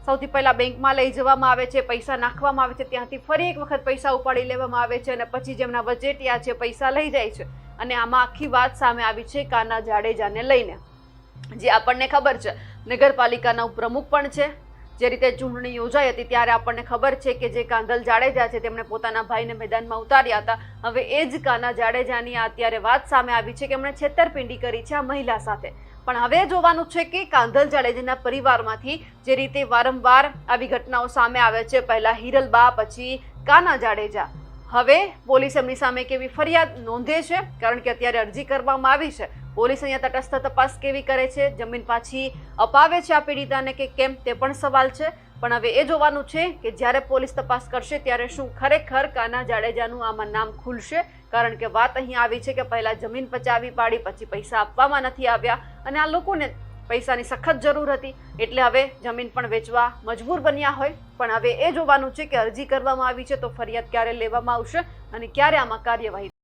સૌથી પહેલા બેંકમાં લઈ જવામાં આવે છે, પૈસા નાખવામાં આવે છે, ત્યાંથી ફરી એક વખત પૈસા ઉપાડી લેવામાં આવે છે અને પછી જેમના વચેટિયા છે પૈસા લઈ જાય છે। અને આમાં આખી વાત સામે આવી છે કાના જાડેજાને લઈને, જે આપણને ખબર છે નગરપાલિકાના પ્રમુખ પણ છે। જે રીતે ચૂંટણી યોજાઈ હતી ત્યારે આપણને ખબર છે કે જે કાંધલ જાડેજા છે તેમણે પોતાના ભાઈને મેદાનમાં ઉતાર્યા હતા। હવે એ જ કાના જાડેજાની અત્યારે વાત સામે આવી છે કે એમણે છેતરપિંડી કરી છે આ મહિલા સાથે। પણ હવે જોવાનું છે કે કાંધલ જાડેજાના પરિવારમાંથી જે રીતે વારંવાર આવી ઘટનાઓ સામે આવે છે, પહેલા હિરલબા, પછી કાના જાડેજા, હવે પોલીસ એમની સામે કેવી ફરિયાદ નોંધે છે, કારણ કે અત્યારે અરજી કરવામાં આવી છે। પોલીસ અહીંયા તટસ્થ તપાસ કેવી કરે છે, જમીન પાછી અપાવે છે આ પીડિતાને કે કેમ, તે પણ સવાલ છે। પણ હવે એ જોવાનું છે કે જ્યારે પોલીસ તપાસ કરશે ત્યારે શું ખરેખર કાના જાડેજાનું આમાં નામ ખુલશે, કારણ કે વાત અહીં આવી છે કે પહેલા જમીન પચાવી પાડી, પછી પૈસા આપવામાં નથી આવ્યા અને આ લોકોને પૈસાની સખત જરૂર હતી એટલે હવે જમીન પણ વેચવા મજબૂર બન્યા હોય। પણ હવે એ જોવાનું છે કે અરજી કરવામાં આવી છે તો ફરિયાદ ક્યારે લેવામાં આવશે અને ક્યારે આમાં કાર્યવાહી